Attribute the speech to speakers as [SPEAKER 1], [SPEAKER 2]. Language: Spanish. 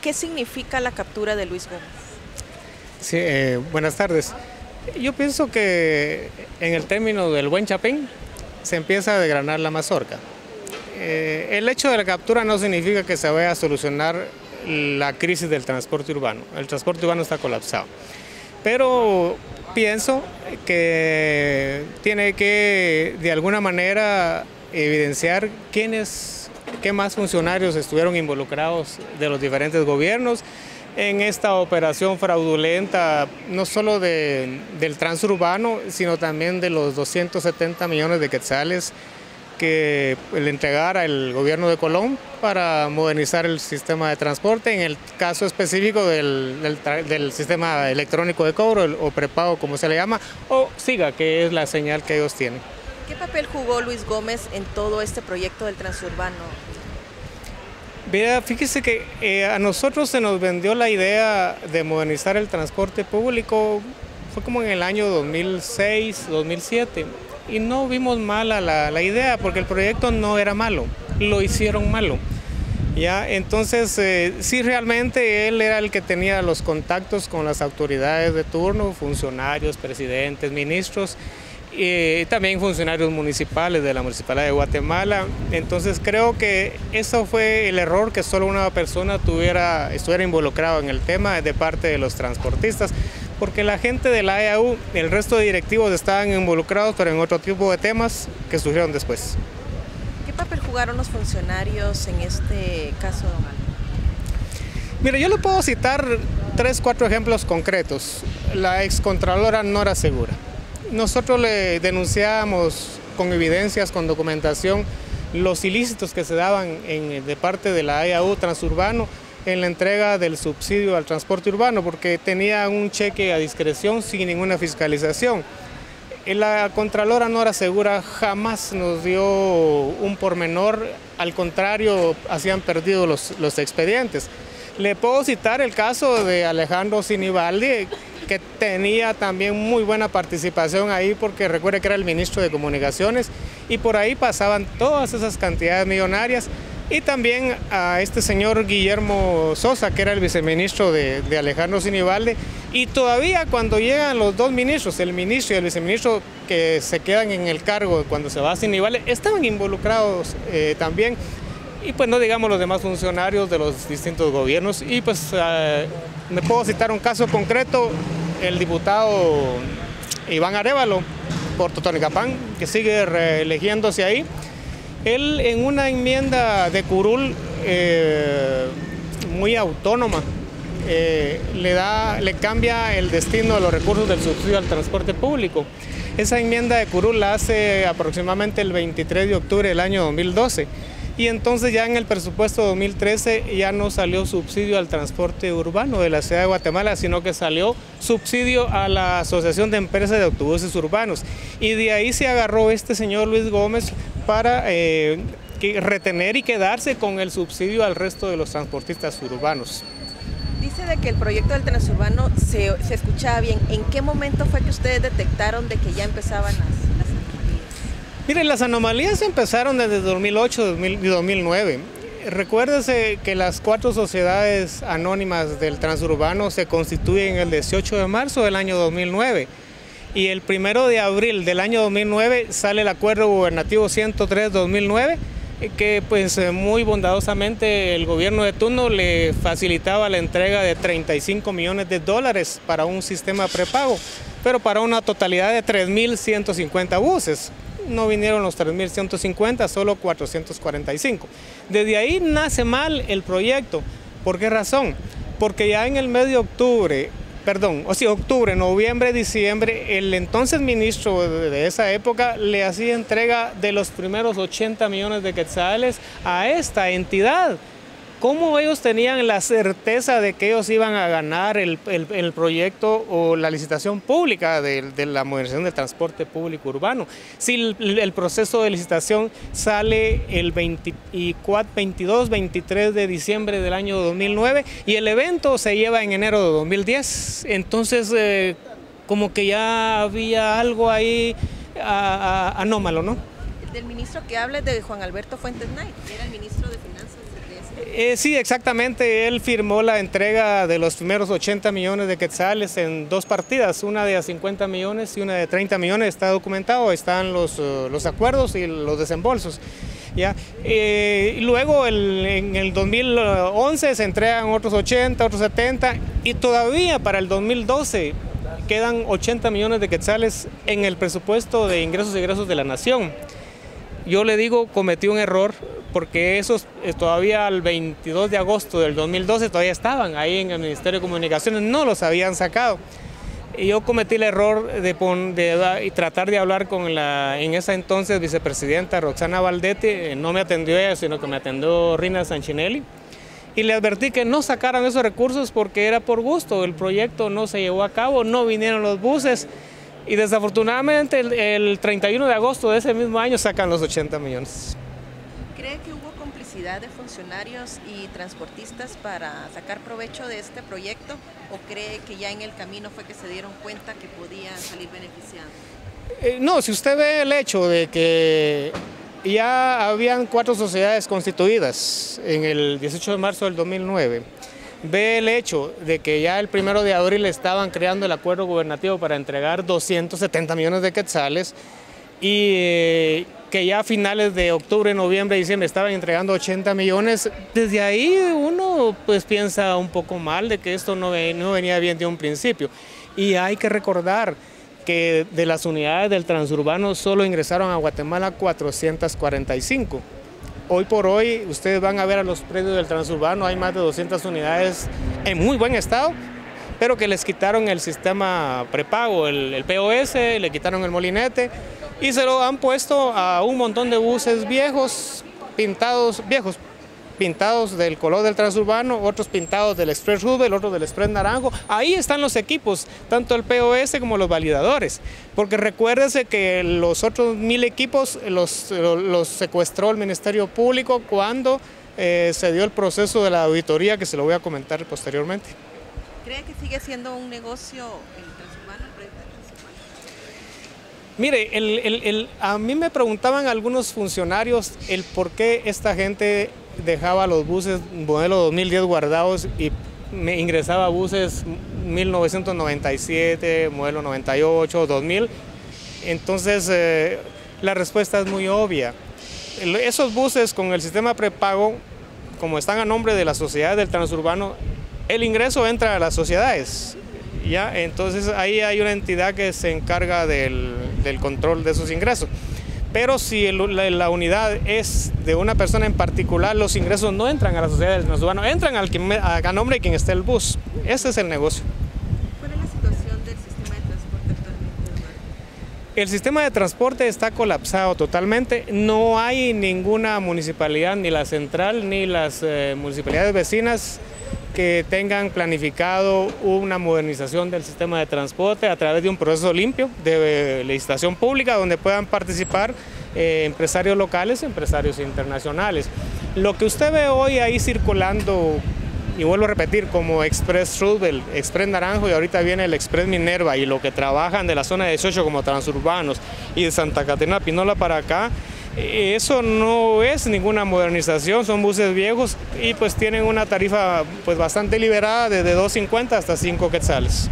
[SPEAKER 1] ¿qué significa la captura de Luis Gómez?
[SPEAKER 2] Sí, buenas tardes. Yo pienso que en el término del buen chapín se empieza a desgranar la mazorca. El hecho de la captura no significa que se vaya a solucionar la crisis del transporte urbano. El transporte urbano está colapsado. Pero pienso que tiene que de alguna manera evidenciar qué más funcionarios estuvieron involucrados de los diferentes gobiernos en esta operación fraudulenta, no solo del transurbano, sino también de los 270 millones de quetzales que le entregara el gobierno de Colón para modernizar el sistema de transporte, en el caso específico del sistema electrónico de cobro, o prepago como se le llama, o SIGA, que es la señal que ellos tienen.
[SPEAKER 1] ¿Qué papel jugó Luis Gómez en todo este proyecto del transurbano?
[SPEAKER 2] Mira, fíjese que a nosotros se nos vendió la idea de modernizar el transporte público, fue como en el año 2006, 2007, y no vimos mala la idea porque el proyecto no era malo, lo hicieron malo. ¿Ya? Entonces, sí, realmente él era el que tenía los contactos con las autoridades de turno, funcionarios, presidentes, ministros, y también funcionarios municipales de la Municipalidad de Guatemala. Entonces creo que eso fue el error, que solo una persona estuviera involucrado en el tema de parte de los transportistas, porque la gente de la EAU, el resto de directivos estaban involucrados, pero en otro tipo de temas que surgieron después.
[SPEAKER 1] ¿Qué papel jugaron los funcionarios en este caso?
[SPEAKER 2] Mire, yo le puedo citar 3, 4 ejemplos concretos. La excontralora Nora Segura. Nosotros le denunciamos con evidencias, con documentación, los ilícitos que se daban de parte de la EAU Transurbano en la entrega del subsidio al transporte urbano, porque tenía un cheque a discreción sin ninguna fiscalización. La Contralora Nora Segura jamás nos dio un pormenor, al contrario, hacían perdido los expedientes. Le puedo citar el caso de Alejandro Sinibaldi, que tenía también muy buena participación ahí, porque recuerde que era el ministro de Comunicaciones y por ahí pasaban todas esas cantidades millonarias. Y también a este señor Guillermo Sosa, que era el viceministro de Alejandro Sinibaldi, y todavía cuando llegan los dos ministros, el ministro y el viceministro, que se quedan en el cargo cuando se va Sinibaldi, estaban involucrados también. Y pues no digamos los demás funcionarios de los distintos gobiernos. Y pues me puedo citar un caso concreto, el diputado Iván Arévalo por Totonicapán, que sigue reeligiéndose ahí. Él en una enmienda de curul muy autónoma le cambia el destino de los recursos del subsidio al transporte público. Esa enmienda de curul la hace aproximadamente el 23 de octubre del año 2012. Y entonces ya en el presupuesto 2013 ya no salió subsidio al transporte urbano de la ciudad de Guatemala, sino que salió subsidio a la Asociación de Empresas de Autobuses Urbanos. Y de ahí se agarró este señor Luis Gómez para retener y quedarse con el subsidio al resto de los transportistas urbanos.
[SPEAKER 1] Dice de que el proyecto del transurbano se escuchaba bien. ¿En qué momento fue que ustedes detectaron de que ya empezaban las anomalías?
[SPEAKER 2] Miren, las anomalías empezaron desde 2008 y 2009. Recuérdese que las 4 sociedades anónimas del transurbano se constituyen el 18 de marzo del año 2009. Y el 1 de abril del año 2009 sale el acuerdo gubernativo 103-2009, que pues muy bondadosamente el gobierno de turno le facilitaba la entrega de 35 millones de dólares para un sistema prepago, pero para una totalidad de 3.150 buses. No vinieron los 3.150, solo 445. Desde ahí nace mal el proyecto. ¿Por qué razón? Porque ya en el mes de octubre, noviembre, diciembre, el entonces ministro de esa época le hacía entrega de los primeros 80 millones de quetzales a esta entidad. ¿Cómo ellos tenían la certeza de que ellos iban a ganar el proyecto o la licitación pública de la modernización del transporte público urbano? Si el proceso de licitación sale el 22-23 de diciembre del año 2009 y el evento se lleva en enero de 2010, entonces como que ya había algo ahí anómalo, ¿no?
[SPEAKER 1] Del ministro que habla es de Juan Alberto Fuentes Knight, que era el ministro de Finanzas.
[SPEAKER 2] Sí, exactamente. Él firmó la entrega de los primeros 80 millones de quetzales en dos partidas, una de a 50 millones y una de 30 millones. Está documentado, están los acuerdos y los desembolsos. ¿Ya? Y luego en el 2011 se entregan otros 80, otros 70 y todavía para el 2012 quedan 80 millones de quetzales en el presupuesto de ingresos y egresos de la nación. Yo le digo, cometí un error porque esos todavía al 22 de agosto del 2012 todavía estaban ahí en el Ministerio de Comunicaciones, no los habían sacado. Y yo cometí el error de tratar de hablar con en esa entonces vicepresidenta Roxana Valdetti. No me atendió ella, sino que me atendió Rina Sanchinelli. Y le advertí que no sacaran esos recursos porque era por gusto. El proyecto no se llevó a cabo, no vinieron los buses. Y desafortunadamente el 31 de agosto de ese mismo año sacan los 80 millones.
[SPEAKER 1] ¿Cree que hubo complicidad de funcionarios y transportistas para sacar provecho de este proyecto o cree que ya en el camino fue que se dieron cuenta que podían salir beneficiados?
[SPEAKER 2] No, si usted ve el hecho de que ya habían 4 sociedades constituidas en el 18 de marzo del 2009, ve el hecho de que ya el 1 de abril estaban creando el acuerdo gubernativo para entregar 270 millones de quetzales y que ya a finales de octubre, noviembre, diciembre estaban entregando 80 millones, desde ahí uno pues piensa un poco mal de que esto no venía bien de un principio. Y hay que recordar que de las unidades del transurbano solo ingresaron a Guatemala 445. Hoy por hoy ustedes van a ver a los predios del transurbano, hay más de 200 unidades en muy buen estado, pero que les quitaron el sistema prepago, el POS, le quitaron el molinete y se lo han puesto a un montón de buses viejos, pintados del color del transurbano, otros pintados del Express Rubel, otros del Express Naranjo. Ahí están los equipos, tanto el POS como los validadores, porque recuérdese que los otros 1000 equipos los secuestró el Ministerio Público cuando se dio el proceso de la auditoría, que se lo voy a comentar posteriormente.
[SPEAKER 1] ¿Cree que sigue siendo un negocio el transurbano, el proyecto transurbano?
[SPEAKER 2] Mire, a mí me preguntaban algunos funcionarios el por qué esta gente dejaba los buses modelo 2010 guardados y me ingresaba buses 1997, modelo 98, 2000. Entonces, la respuesta es muy obvia. Esos buses con el sistema prepago, como están a nombre de la sociedad del transurbano, el ingreso entra a las sociedades, ¿ya? Entonces ahí hay una entidad que se encarga del control de esos ingresos. Pero si la unidad es de una persona en particular, los ingresos no entran a la sociedad del transurbano, entran a nombre de quien esté el bus. Ese es el negocio.
[SPEAKER 1] ¿Cuál es la situación del sistema de transporte actualmente?
[SPEAKER 2] El sistema de transporte está colapsado totalmente. No hay ninguna municipalidad, ni la central, ni las municipalidades vecinas que tengan planificado una modernización del sistema de transporte a través de un proceso limpio de licitación pública donde puedan participar empresarios locales, empresarios internacionales. Lo que usted ve hoy ahí circulando, y vuelvo a repetir, como Express Rubel, Express Naranjo y ahorita viene el Express Minerva y lo que trabajan de la zona 18 como transurbanos y de Santa Catarina Pinola para acá, eso no es ninguna modernización, son buses viejos y pues tienen una tarifa pues bastante liberada desde 2.50 hasta 5 quetzales.